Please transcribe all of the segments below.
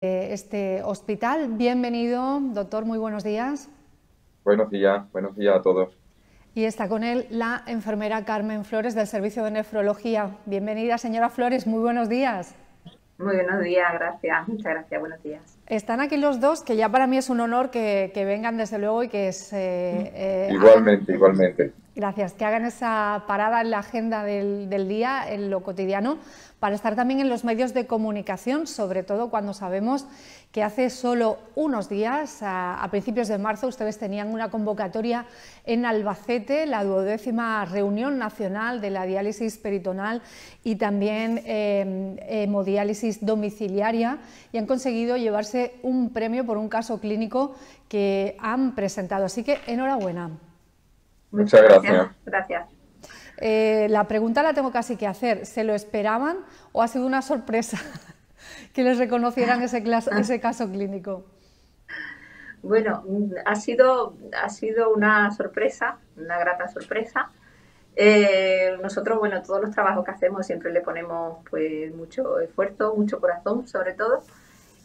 Este hospital. Bienvenido, doctor, muy buenos días. Buenos días a todos. Y está con él la enfermera Carmen Flores del Servicio de Nefrología. Bienvenida, señora Flores, muy buenos días. Muy buenos días, gracias, muchas gracias, buenos días. Están aquí los dos, que ya para mí es un honor que vengan desde luego y que Igualmente. Gracias, que hagan esa parada en la agenda del día, en lo cotidiano, para estar también en los medios de comunicación, sobre todo cuando sabemos que hace solo unos días, a principios de marzo, ustedes tenían una convocatoria en Albacete, la 12ª reunión nacional de la diálisis peritoneal y también hemodiálisis domiciliaria, y han conseguido llevarse un premio por un caso clínico que han presentado. Así que enhorabuena. Muchas gracias. La pregunta la tengo casi que hacer. ¿Se lo esperaban o ha sido una sorpresa que les reconocieran ese caso clínico? Bueno, ha sido una sorpresa, una grata sorpresa. Nosotros, bueno, todos los trabajos que hacemos siempre le ponemos pues mucho esfuerzo, mucho corazón sobre todo.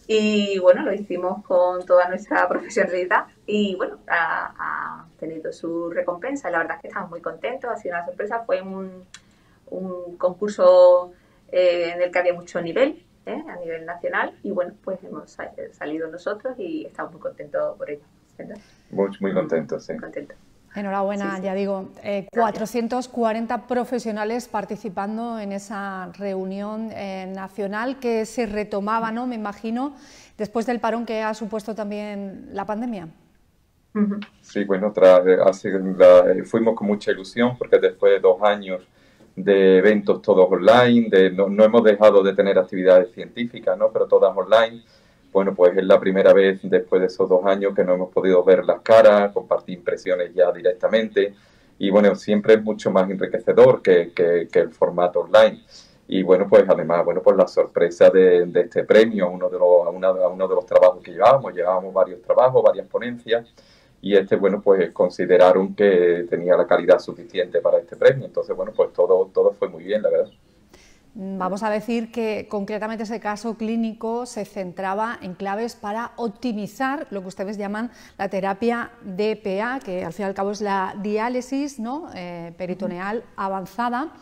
Y bueno, lo hicimos con toda nuestra profesionalidad y bueno, ha tenido su recompensa. La verdad es que estamos muy contentos, ha sido una sorpresa. Fue un concurso en el que había mucho nivel, a nivel nacional, y bueno, pues hemos salido nosotros y estamos muy contentos por ello, ¿verdad? Muy contentos, sí. Contentos. Enhorabuena, sí. Ya digo, 440 profesionales participando en esa reunión nacional que se retomaba, ¿no? Me imagino, después del parón que ha supuesto también la pandemia. Sí, bueno, fuimos con mucha ilusión porque después de 2 años de eventos todos online, no hemos dejado de tener actividades científicas, ¿no? Pero todas online. Bueno, pues es la primera vez después de esos 2 años que no hemos podido ver las caras, compartir impresiones ya directamente, y bueno, siempre es mucho más enriquecedor que el formato online. Y bueno, pues además, bueno, pues la sorpresa de este premio, uno de los trabajos que llevábamos varios trabajos, varias ponencias, y bueno, pues consideraron que tenía la calidad suficiente para este premio. Entonces, bueno, pues todo fue muy bien, la verdad. Vamos a decir que concretamente ese caso clínico se centraba en claves para optimizar lo que ustedes llaman la terapia DPA, que al fin y al cabo es la diálisis, ¿no? Peritoneal avanzada.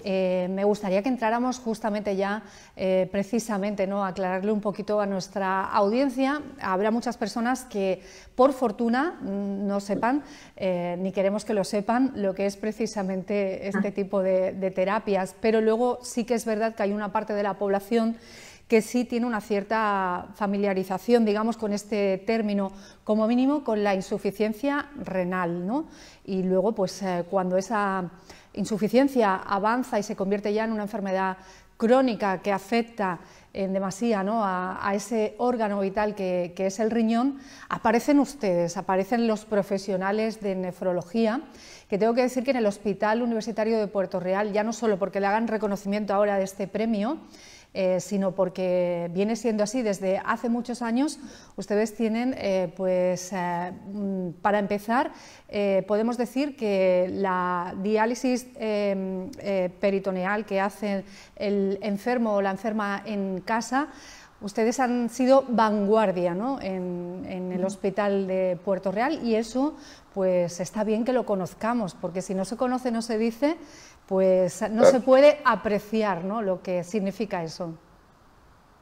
Me gustaría que entráramos justamente ya, precisamente, ¿no? Aclararle un poquito a nuestra audiencia. Habrá muchas personas que, por fortuna, no sepan, ni queremos que lo sepan, lo que es precisamente este tipo de terapias, pero luego sí que es verdad que hay una parte de la población que sí tiene una cierta familiarización, digamos, con este término, como mínimo con la insuficiencia renal, ¿no? Y luego, pues, cuando esa insuficiencia avanza y se convierte ya en una enfermedad crónica que afecta en demasía, ¿no? a ese órgano vital que es el riñón, aparecen ustedes, aparecen los profesionales de nefrología, que tengo que decir que en el Hospital Universitario de Puerto Real, ya no solo porque le hagan reconocimiento ahora de este premio, sino porque viene siendo así desde hace muchos años. Ustedes tienen, para empezar, podemos decir que la diálisis peritoneal que hace el enfermo o la enferma en casa, ustedes han sido vanguardia, ¿no? en el Hospital de Puerto Real, y eso pues está bien que lo conozcamos, porque si no se conoce, no se dice, pues no se puede apreciar, ¿no? Lo que significa eso.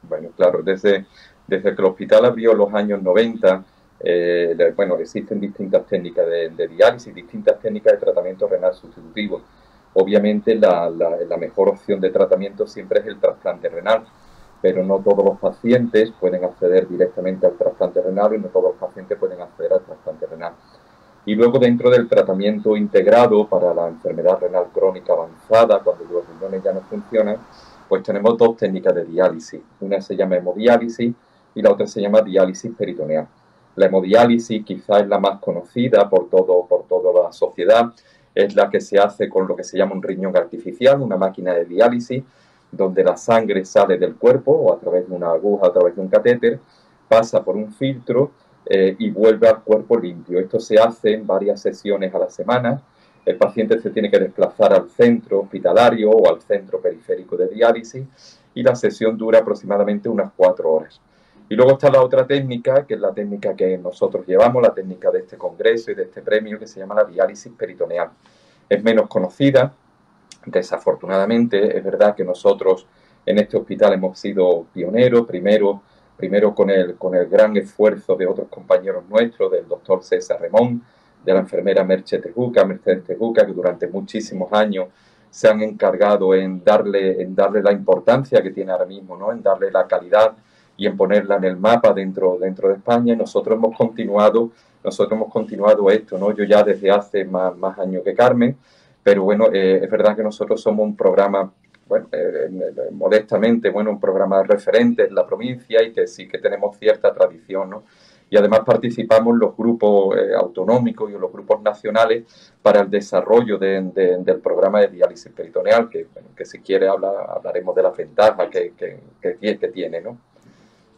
Bueno, claro, desde que el hospital abrió en los años 90, bueno, existen distintas técnicas de diálisis, distintas técnicas de tratamiento renal sustitutivo. Obviamente la mejor opción de tratamiento siempre es el trasplante renal, pero no todos los pacientes pueden acceder directamente al trasplante renal y no todos los pacientes pueden acceder al trasplante renal. Y luego, dentro del tratamiento integrado para la enfermedad renal crónica avanzada, cuando los riñones ya no funcionan, pues tenemos 2 técnicas de diálisis. Una se llama hemodiálisis y la otra se llama diálisis peritoneal. La hemodiálisis quizás es la más conocida por toda la sociedad, es la que se hace con lo que se llama un riñón artificial, una máquina de diálisis, donde la sangre sale del cuerpo o a través de una aguja, a través de un catéter, pasa por un filtro y vuelve al cuerpo limpio. Esto se hace en varias sesiones a la semana. El paciente se tiene que desplazar al centro hospitalario o al centro periférico de diálisis y la sesión dura aproximadamente unas 4 horas. Y luego está la otra técnica, que es la técnica que nosotros llevamos, la técnica de este congreso y de este premio, que se llama la diálisis peritoneal. Es menos conocida, desafortunadamente. Es verdad que nosotros en este hospital hemos sido pioneros, primero con el gran esfuerzo de otros compañeros nuestros, del doctor César Remón, de la enfermera Mercedes Tejuca, que durante muchísimos años se han encargado en darle la importancia que tiene ahora mismo, ¿no? En darle la calidad y en ponerla en el mapa dentro de España. Y nosotros hemos continuado esto, ¿no? Yo ya desde hace más años que Carmen, pero bueno, es verdad que nosotros somos un programa, bueno, modestamente, bueno, un programa referente en la provincia y que sí que tenemos cierta tradición, ¿no? Y además participamos en los grupos autonómicos y en los grupos nacionales para el desarrollo del programa de diálisis peritoneal, que si quiere hablaremos de las ventajas que tiene, ¿no?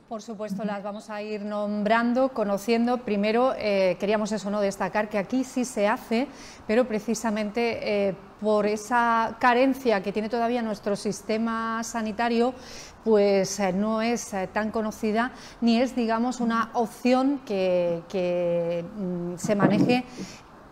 Por supuesto, las vamos a ir nombrando, conociendo. Primero, queríamos eso, ¿no? Destacar que aquí sí se hace, pero precisamente por esa carencia que tiene todavía nuestro sistema sanitario, pues no es tan conocida ni es, digamos, una opción que se maneje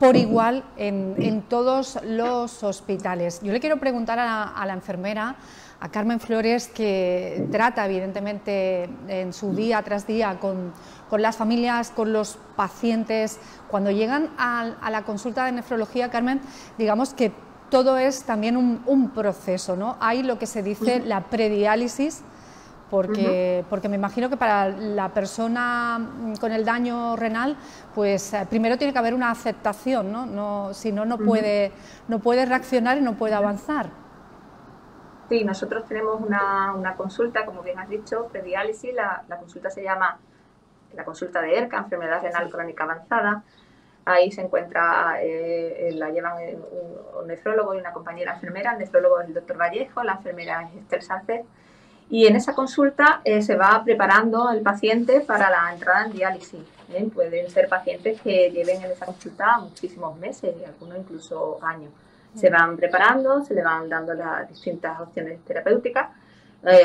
por igual en todos los hospitales. Yo le quiero preguntar a la enfermera, a Carmen Flores, que trata evidentemente en su día tras día con las familias, con los pacientes. Cuando llegan a la consulta de nefrología, Carmen, digamos que todo es también un proceso, ¿no? Hay lo que se dice la prediálisis, porque me imagino que para la persona con el daño renal, pues primero tiene que haber una aceptación, ¿no? Si no, no puede reaccionar y no puede avanzar. Sí, nosotros tenemos una consulta, como bien has dicho, prediálisis. La consulta se llama la consulta de ERCA, enfermedad renal crónica avanzada. Ahí se encuentra, la llevan un nefrólogo y una compañera enfermera. El nefrólogo es el doctor Vallejo, la enfermera es Esther Sánchez. Y en esa consulta se va preparando el paciente para la entrada en diálisis. Pueden ser pacientes que lleven en esa consulta muchísimos meses y algunos incluso años. Se van preparando, se le van dando las distintas opciones terapéuticas,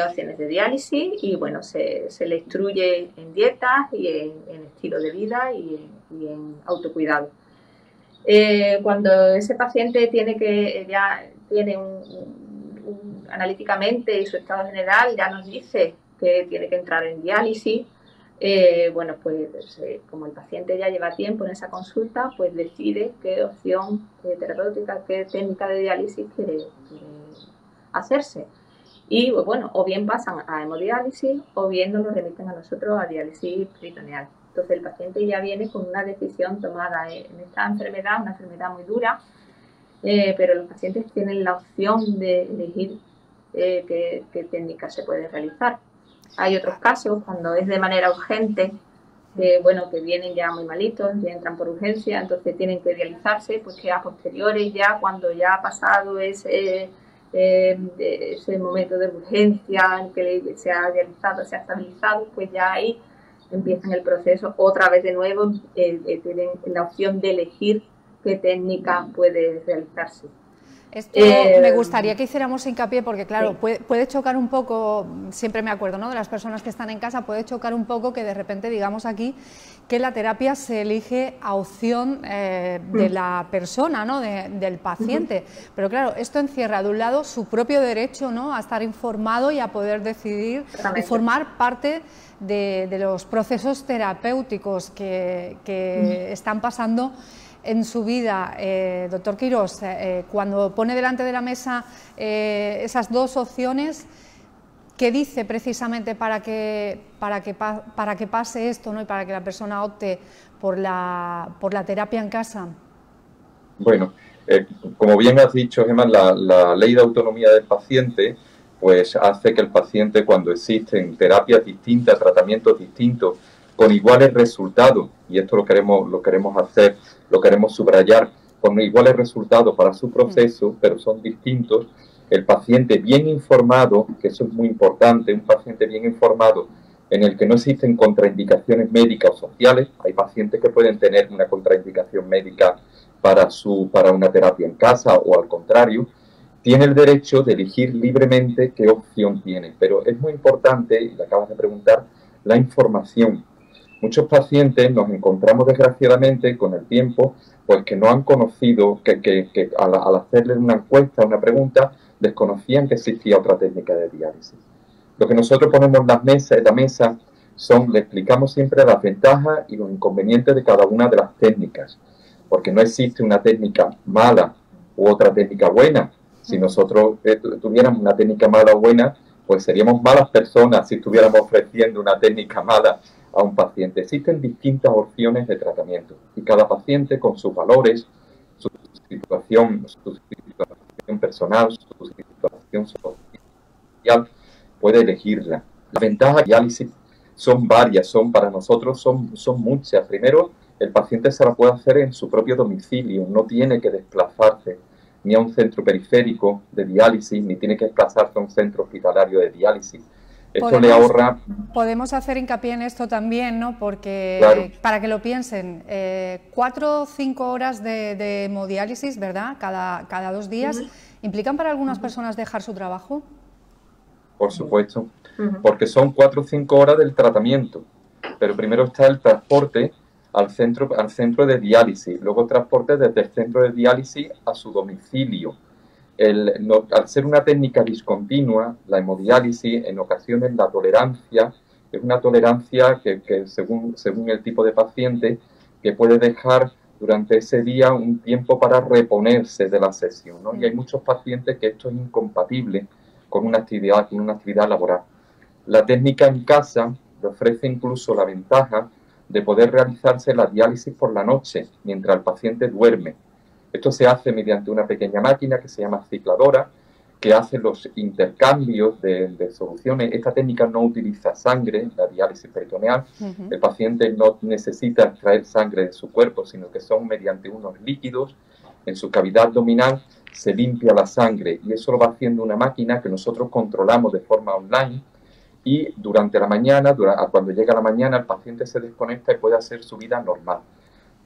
opciones de diálisis y bueno, se le instruye en dietas y en estilo de vida y en autocuidado. Cuando ese paciente ya tiene analíticamente y su estado general ya nos dice que tiene que entrar en diálisis, bueno, pues como el paciente ya lleva tiempo en esa consulta, pues decide qué opción terapéutica, qué técnica de diálisis quiere hacerse. Y bueno, o bien pasan a hemodiálisis o bien nos lo remiten a nosotros a diálisis peritoneal. Entonces el paciente ya viene con una decisión tomada en esta enfermedad, una enfermedad muy dura, pero los pacientes tienen la opción de elegir qué técnica se puede realizar. Hay otros casos, cuando es de manera urgente, que vienen ya muy malitos, que entran por urgencia, entonces tienen que dializarse, pues que a posteriores ya, cuando ya ha pasado ese momento de urgencia en que se ha dializado, se ha estabilizado, pues ya ahí empiezan el proceso otra vez de nuevo, tienen la opción de elegir qué técnica puede realizarse. Esto me gustaría que hiciéramos hincapié porque, claro, sí, puede chocar un poco, siempre me acuerdo, ¿no?, de las personas que están en casa, puede chocar un poco que de repente digamos aquí que la terapia se elige a opción de la persona, ¿no?, del paciente. Pero claro, esto encierra de un lado su propio derecho, ¿no?, a estar informado y a poder decidir y formar parte de los procesos terapéuticos que están pasando en su vida. Doctor Quirós, cuando pone delante de la mesa esas dos opciones, ¿qué dice precisamente para que pase esto, ¿no?, y para que la persona opte por la terapia en casa? Bueno, como bien has dicho, Gemma, la ley de autonomía del paciente pues hace que el paciente, cuando existen terapias distintas, tratamientos distintos, con iguales resultados, y esto lo queremos hacer, lo queremos subrayar, con iguales resultados para su proceso, pero son distintos, el paciente bien informado, que eso es muy importante, un paciente bien informado en el que no existen contraindicaciones médicas o sociales. Hay pacientes que pueden tener una contraindicación médica para una terapia en casa o al contrario, tiene el derecho de elegir libremente qué opción tiene. Pero es muy importante, y le acabas de preguntar, la información. Muchos pacientes nos encontramos desgraciadamente con el tiempo, pues que no han conocido, que al hacerle una encuesta, una pregunta, desconocían que existía otra técnica de diálisis. Lo que nosotros ponemos en la mesa le explicamos siempre las ventajas y los inconvenientes de cada una de las técnicas, porque no existe una técnica mala u otra técnica buena. Si nosotros tuviéramos una técnica mala o buena, pues seríamos malas personas si estuviéramos ofreciendo una técnica mala a un paciente. Existen distintas opciones de tratamiento y cada paciente con sus valores, su situación personal, su situación social, puede elegirla. Las ventajas de diálisis son varias, para nosotros son muchas. Primero, el paciente se la puede hacer en su propio domicilio, no tiene que desplazarse ni a un centro periférico de diálisis, ni tiene que desplazarse a un centro hospitalario de diálisis. Esto le ahorra... Podemos hacer hincapié en esto también, ¿no? Porque, claro, para que lo piensen, 4 o 5 horas de hemodiálisis, ¿verdad? Cada 2 días, ¿implican para algunas personas dejar su trabajo? Por supuesto, porque son 4 o 5 horas del tratamiento, pero primero está el transporte al centro de diálisis, luego transporte desde el centro de diálisis a su domicilio. Al ser una técnica discontinua, la hemodiálisis, en ocasiones la tolerancia es una tolerancia que según el tipo de paciente, que puede dejar durante ese día un tiempo para reponerse de la sesión, ¿no? Y hay muchos pacientes que esto es incompatible con una actividad laboral. La técnica en casa le ofrece incluso la ventaja de poder realizarse la diálisis por la noche, mientras el paciente duerme. Esto se hace mediante una pequeña máquina que se llama cicladora, que hace los intercambios de soluciones. Esta técnica no utiliza sangre, la diálisis peritoneal. El paciente no necesita extraer sangre de su cuerpo, sino que son mediante unos líquidos en su cavidad abdominal. Se limpia la sangre y eso lo va haciendo una máquina que nosotros controlamos de forma online, y durante la mañana, cuando llega la mañana, el paciente se desconecta y puede hacer su vida normal,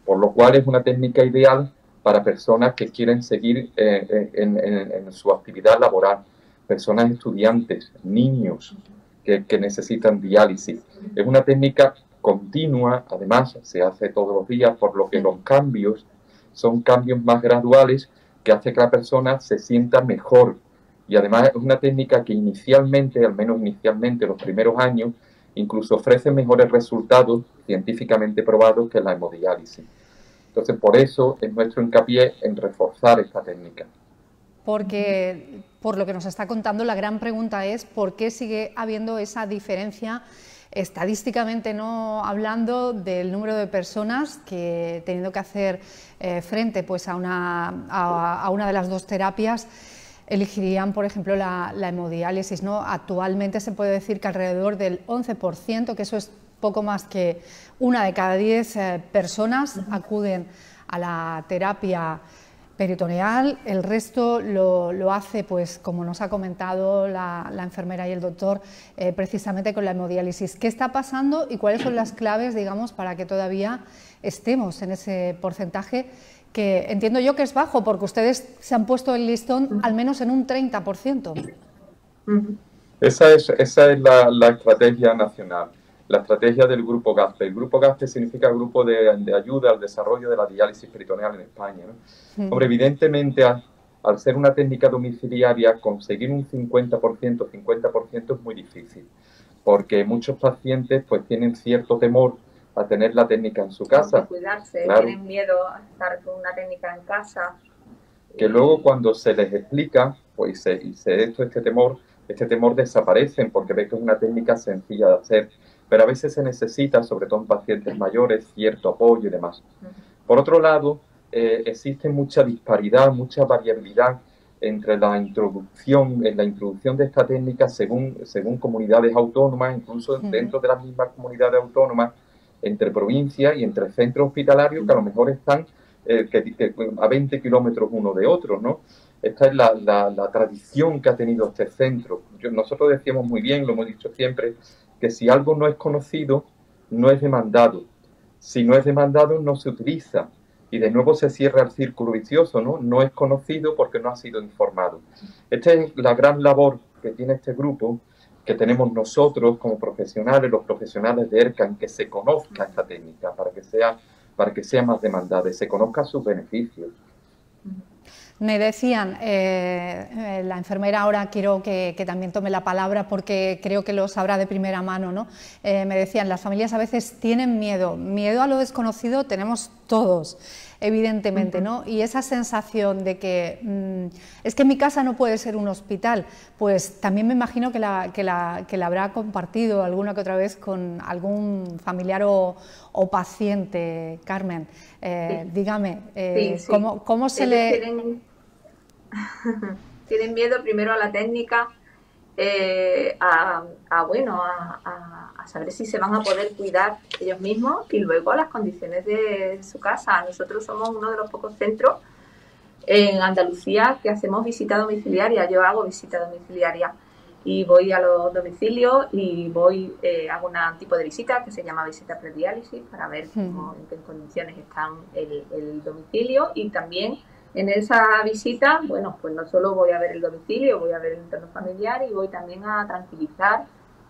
por lo cual es una técnica ideal para personas que quieren seguir en su actividad laboral, personas estudiantes, niños que necesitan diálisis. Es una técnica continua, además se hace todos los días, por lo que los cambios son cambios más graduales, que hace que la persona se sienta mejor. Y además es una técnica que inicialmente, al menos inicialmente, los primeros años, incluso ofrece mejores resultados científicamente probados que la hemodiálisis. Entonces, por eso es nuestro hincapié en reforzar esta técnica. Porque, por lo que nos está contando, la gran pregunta es ¿por qué sigue habiendo esa diferencia, estadísticamente no hablando, del número de personas que, teniendo que hacer frente pues, a una de las dos terapias, elegirían, por ejemplo, la hemodiálisis, ¿no? Actualmente se puede decir que alrededor del 11%, que eso es poco más que 1 de cada 10 personas, acuden a la terapia peritoneal. El resto lo hace, pues, como nos ha comentado la enfermera y el doctor, precisamente con la hemodiálisis. ¿Qué está pasando y cuáles son las claves, digamos, para que todavía estemos en ese porcentaje, que entiendo yo que es bajo, porque ustedes se han puesto el listón al menos en un 30%. Esa es la estrategia nacional, la estrategia del Grupo GASPE. El Grupo GASPE significa Grupo de Ayuda al Desarrollo de la Diálisis Peritoneal en España, ¿no? Hombre, evidentemente, al ser una técnica domiciliaria, conseguir un 50% es muy difícil, porque muchos pacientes pues tienen cierto temor a tener la técnica en su casa. Cuidarse, claro, tienen miedo a estar con una técnica en casa. Que luego cuando se les explica, pues este temor desaparece, porque ve que es una técnica sencilla de hacer, pero a veces se necesita, sobre todo en pacientes mayores, cierto apoyo y demás. Por otro lado, existe mucha disparidad, mucha variabilidad entre la introducción de esta técnica según comunidades autónomas, incluso dentro de las mismas comunidades autónomas, entre provincias y entre centros hospitalarios que a lo mejor están a 20 kilómetros uno de otro, ¿no? Esta es la tradición que ha tenido este centro. Nosotros decíamos muy bien, lo hemos dicho siempre, que si algo no es conocido, no es demandado. Si no es demandado, no se utiliza. Y de nuevo se cierra el círculo vicioso, ¿no? No es conocido porque no ha sido informado. Esta es la gran labor que tiene este grupo, que tenemos nosotros como profesionales, los profesionales de ERCAN, que se conozca esta técnica para que sea más demandada y se conozca sus beneficios. Me decían, la enfermera ahora quiero que también tome la palabra porque creo que lo sabrá de primera mano, ¿no? Me decían, las familias a veces tienen miedo a lo desconocido tenemos todos, evidentemente, ¿no? Y esa sensación de que es que mi casa no puede ser un hospital, pues también me imagino que la habrá compartido alguna que otra vez con algún familiar o paciente. Carmen, Sí. dígame, Sí. ¿cómo se Ellos le...? tienen miedo primero a la técnica, a saber si se van a poder cuidar ellos mismos y luego a las condiciones de su casa. Nosotros somos uno de los pocos centros en Andalucía que hacemos visita domiciliaria. Yo hago visita domiciliaria y voy a los domicilios y hago un tipo de visita que se llama visita prediálisis para ver en qué condiciones están el domicilio, y también en esa visita, bueno, pues no solo voy a ver el domicilio, voy a ver el entorno familiar y voy también a tranquilizar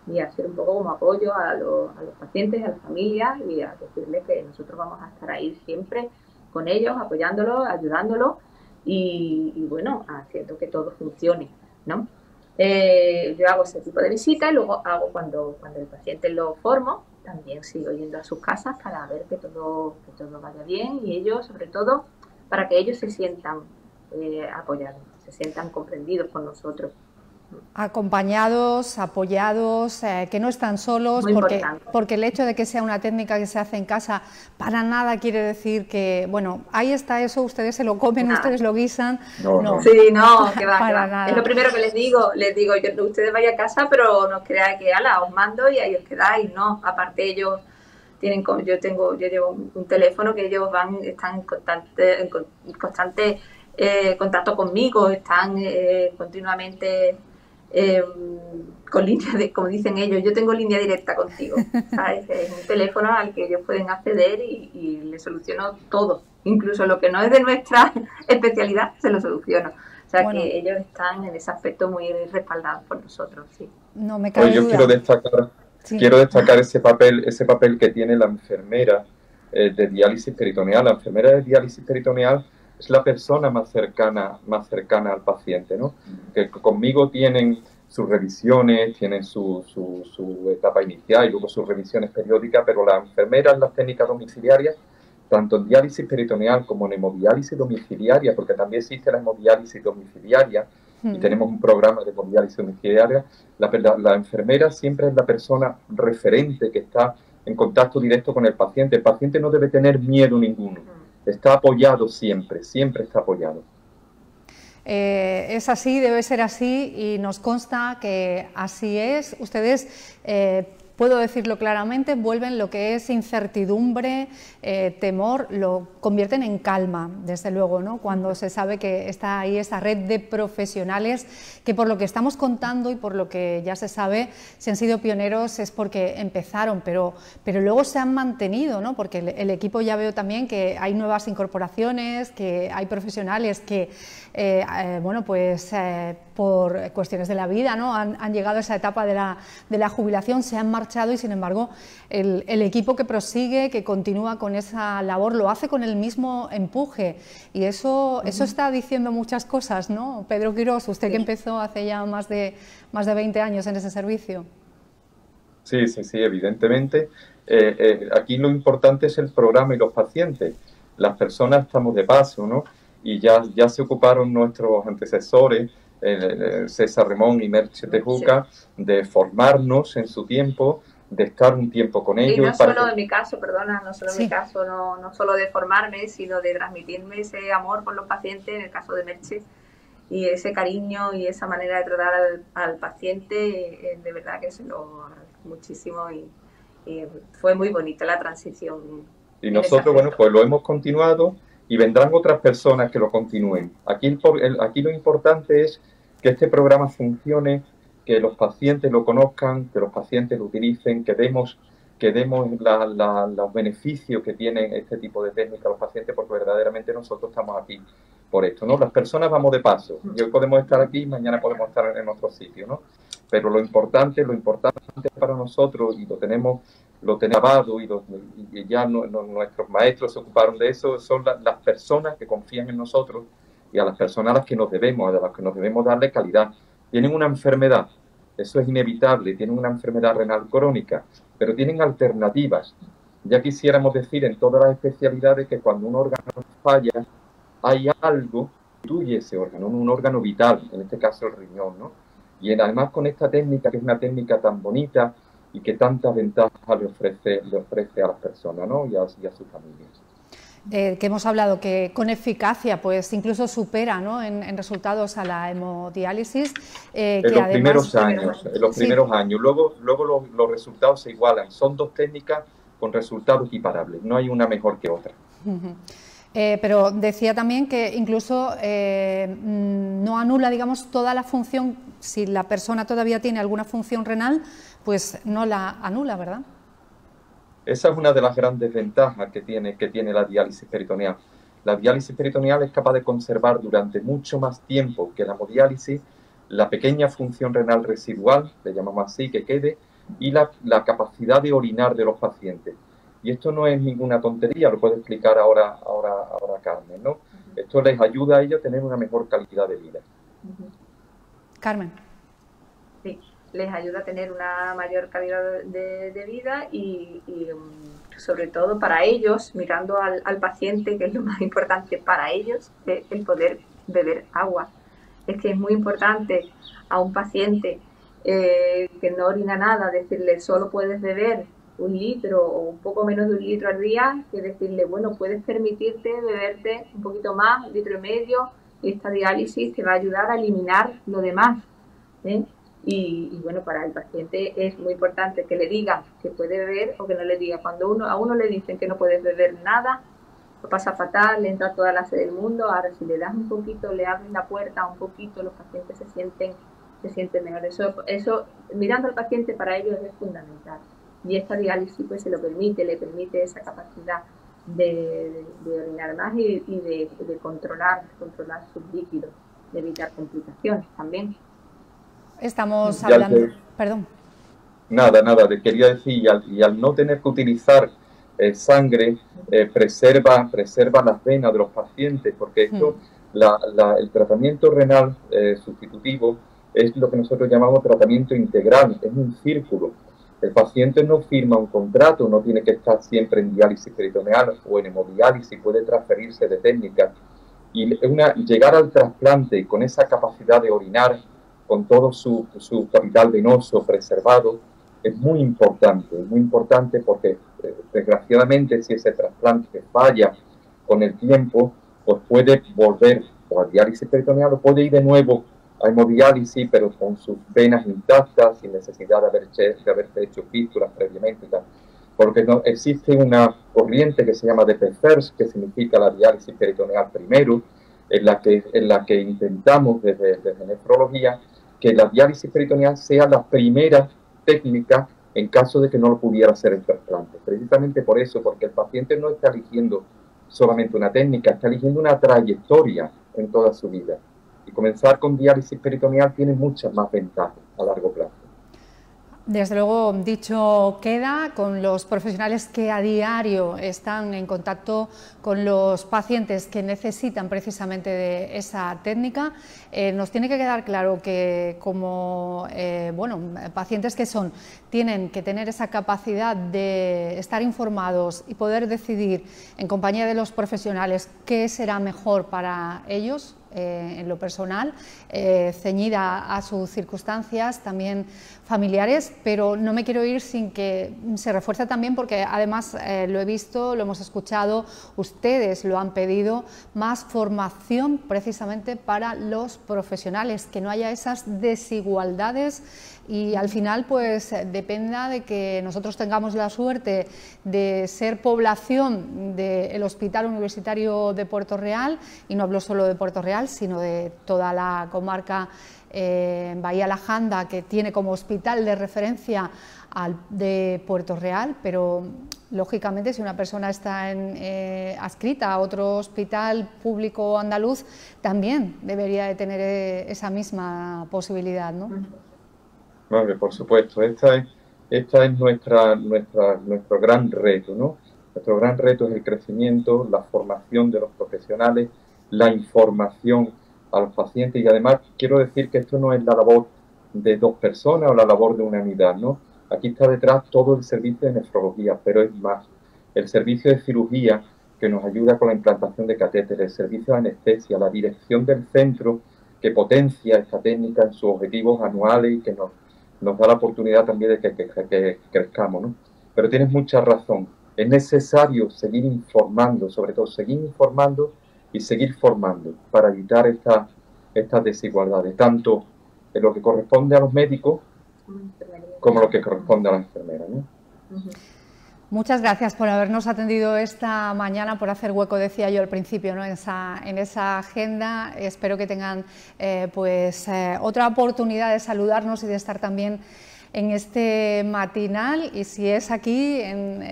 y a hacer un poco como apoyo a los pacientes, a las familias, y a decirles que nosotros vamos a estar ahí siempre con ellos, apoyándolos, ayudándolos y bueno, haciendo que todo funcione, ¿no? Yo hago ese tipo de visita y luego hago cuando el paciente lo formo, también sigo yendo a sus casas para ver que todo vaya bien, y ellos, sobre todo, para que ellos se sientan apoyados, se sientan comprendidos por nosotros. Acompañados, apoyados, que no están solos, porque el hecho de que sea una técnica que se hace en casa para nada quiere decir que, bueno, ahí está eso, ustedes se lo comen, ustedes lo guisan. No. Sí, no, que va, para que va. nada. Es lo primero que les digo, ustedes vayan a casa, pero no creáis que os mando y ahí os quedáis, no, aparte ellos tienen, yo llevo un teléfono que ellos están en constante contacto conmigo, están continuamente con línea como dicen ellos, yo tengo línea directa contigo, ¿sabes? Es un teléfono al que ellos pueden acceder y les soluciono todo, incluso lo que no es de nuestra especialidad, se lo soluciono. O sea, bueno, que ellos están en ese aspecto muy respaldados por nosotros, sí. No me cabe duda. Yo quiero destacar ese papel que tiene la enfermera de diálisis peritoneal. La enfermera de diálisis peritoneal es la persona más cercana al paciente, ¿no? Que conmigo tienen sus revisiones, tienen su etapa inicial y luego sus revisiones periódicas, pero la enfermera en las técnicas domiciliarias, tanto en diálisis peritoneal como en hemodiálisis domiciliaria, porque también existe la hemodiálisis domiciliaria y tenemos un programa de hemodiálisis domiciliaria, la enfermera siempre es la persona referente que está en contacto directo con el paciente. El paciente no debe tener miedo ninguno. Está apoyado siempre está apoyado. Es así, debe ser así y nos consta que así es. Ustedes, puedo decirlo claramente, vuelven lo que es incertidumbre, temor, lo convierten en calma, desde luego, ¿no? Cuando se sabe que está ahí esa red de profesionales que, por lo que estamos contando y por lo que ya se sabe, si han sido pioneros es porque empezaron, pero luego se han mantenido, ¿no? Porque el equipo, ya veo también que hay nuevas incorporaciones, que hay profesionales que, bueno, pues por cuestiones de la vida, ¿no? Han llegado a esa etapa de la jubilación, se han marchado y, sin embargo, el equipo que prosigue, que continúa con esa labor, lo hace con el mismo empuje, y eso está diciendo muchas cosas, ¿no? Pedro Quirós, usted que empezó hace ya más de 20 años en ese servicio. Sí, evidentemente. Aquí lo importante es el programa y los pacientes. Las personas estamos de paso, ¿no? Y ya se ocuparon nuestros antecesores, César Remón y Merche Tejuca, de formarnos en su tiempo, de estar un tiempo con ellos. Y no solo en mi caso, no solo de formarme, sino de transmitirme ese amor por los pacientes, en el caso de Merche, y ese cariño y esa manera de tratar al paciente, de verdad que se lo agradezco muchísimo y fue muy bonita la transición. Y nosotros, bueno, pues lo hemos continuado y vendrán otras personas que lo continúen. Aquí lo importante es que este programa funcione, que los pacientes lo conozcan, que los pacientes lo utilicen, que demos los beneficios que tienen este tipo de técnicas a los pacientes, porque verdaderamente nosotros estamos aquí por esto, ¿no? Las personas vamos de paso, y hoy podemos estar aquí, mañana podemos estar en otro sitio, ¿no? pero lo importante para nosotros, y lo tenemos grabado, y ya nuestros maestros se ocuparon de eso, son las personas que confían en nosotros y a las personas a las que nos debemos darle calidad. Tienen una enfermedad, eso es inevitable, tienen una enfermedad renal crónica, pero tienen alternativas. Ya quisiéramos decir en todas las especialidades que cuando un órgano falla, hay algo que constituye ese órgano, un órgano vital, en este caso el riñón, ¿no? Y además con esta técnica, que es una técnica tan bonita y que tantas ventajas le ofrece a las personas, ¿no? y a sus familias. Que hemos hablado que con eficacia pues incluso supera, ¿no?, en resultados a la hemodiálisis. En los primeros años. Luego los resultados se igualan. Son dos técnicas con resultados equiparables. No hay una mejor que otra. Pero decía también que incluso no anula, digamos, toda la función. Si la persona todavía tiene alguna función renal, pues no la anula, ¿verdad? Esa es una de las grandes ventajas que tiene la diálisis peritoneal. La diálisis peritoneal es capaz de conservar durante mucho más tiempo que la hemodiálisis la pequeña función renal residual, le llamamos así, que quede, y la capacidad de orinar de los pacientes. Y esto no es ninguna tontería, lo puede explicar ahora Carmen, ¿no? Esto les ayuda a ellos a tener una mejor calidad de vida. Carmen. Sí, les ayuda a tener una mayor calidad de vida y sobre todo para ellos, mirando al paciente, que es lo más importante para ellos, el poder beber agua. Es que es muy importante a un paciente que no orina nada, decirle solo puedes beber 1 litro o un poco menos de 1 litro al día, que decirle, bueno, puedes permitirte beberte un poquito más, 1,5 litros, y esta diálisis te va a ayudar a eliminar lo demás, ¿eh? Y bueno, para el paciente es muy importante que le digan que puede beber o que no le diga. Cuando a uno le dicen que no puedes beber nada, lo pasa fatal, le entra toda la sed del mundo. Ahora, si le das un poquito, le abres la puerta un poquito, los pacientes se sienten mejor. Eso, mirando al paciente, para ellos es fundamental. Y esta diálisis pues se lo permite, le permite esa capacidad de orinar más y de controlar sus líquidos, de evitar complicaciones también. Estamos hablando... Perdón. Nada, te quería decir, y al no tener que utilizar sangre, preserva las venas de los pacientes, porque esto, el tratamiento renal sustitutivo es lo que nosotros llamamos tratamiento integral, es un círculo. El paciente no firma un contrato, no tiene que estar siempre en diálisis peritoneal o en hemodiálisis, puede transferirse de técnica. Y llegar al trasplante con esa capacidad de orinar, con todo su capital venoso preservado, es muy importante porque desgraciadamente si ese trasplante falla con el tiempo, pues puede volver o a diálisis peritoneal o puede ir de nuevo a hemodiálisis, pero con sus venas intactas, sin necesidad de haberse hecho fístulas previamente y tal. Porque no, existe una corriente que se llama DP First, que significa la diálisis peritoneal primero, en la que intentamos desde nefrología que la diálisis peritoneal sea la primera técnica en caso de que no lo pudiera hacer el trasplante. Precisamente por eso, porque el paciente no está eligiendo solamente una técnica, está eligiendo una trayectoria en toda su vida. Y comenzar con diálisis peritoneal tiene muchas más ventajas a largo plazo. Desde luego, dicho queda, con los profesionales que a diario están en contacto con los pacientes que necesitan precisamente de esa técnica, nos tiene que quedar claro que como pacientes que tienen que tener esa capacidad de estar informados y poder decidir en compañía de los profesionales qué será mejor para ellos, en lo personal, ceñida a sus circunstancias también familiares, pero no me quiero ir sin que se refuerce también, porque además lo he visto, lo hemos escuchado, ustedes lo han pedido, más formación precisamente para los profesionales, que no haya esas desigualdades y al final pues dependa de que nosotros tengamos la suerte de ser población del Hospital Universitario de Puerto Real, y no hablo solo de Puerto Real, sino de toda la comarca Bahía Lajanda, que tiene como hospital de referencia de Puerto Real, pero lógicamente si una persona está adscrita a otro hospital público andaluz, también debería de tener esa misma posibilidad, ¿no? Vale, por supuesto, esta es nuestro gran reto, ¿no? Nuestro gran reto es el crecimiento, la formación de los profesionales, la información a los pacientes, y además quiero decir que esto no es la labor de dos personas o la labor de una unidad, ¿no? Aquí está detrás todo el servicio de nefrología, pero es más, el servicio de cirugía que nos ayuda con la implantación de catéteres, el servicio de anestesia, la dirección del centro que potencia esta técnica en sus objetivos anuales y que nos da la oportunidad también de que crezcamos, ¿no? Pero tienes mucha razón, es necesario seguir informando, sobre todo seguir informando y seguir formando para evitar estas desigualdades, tanto en lo que corresponde a los médicos como lo que corresponde a las enfermeras, ¿no? Muchas gracias por habernos atendido esta mañana, por hacer hueco, decía yo al principio, ¿no? en esa agenda. Espero que tengan otra oportunidad de saludarnos y de estar también en este matinal, y si es aquí en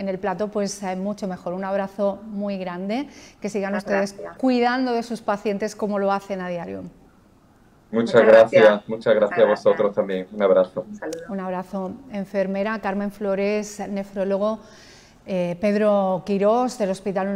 el plató, pues mucho mejor. Un abrazo muy grande, que sigan ustedes cuidando de sus pacientes como lo hacen a diario. Muchas gracias a vosotros también. Un abrazo. Un abrazo. Enfermera Carmen Flores, nefrólogo Pedro Quirós del Hospital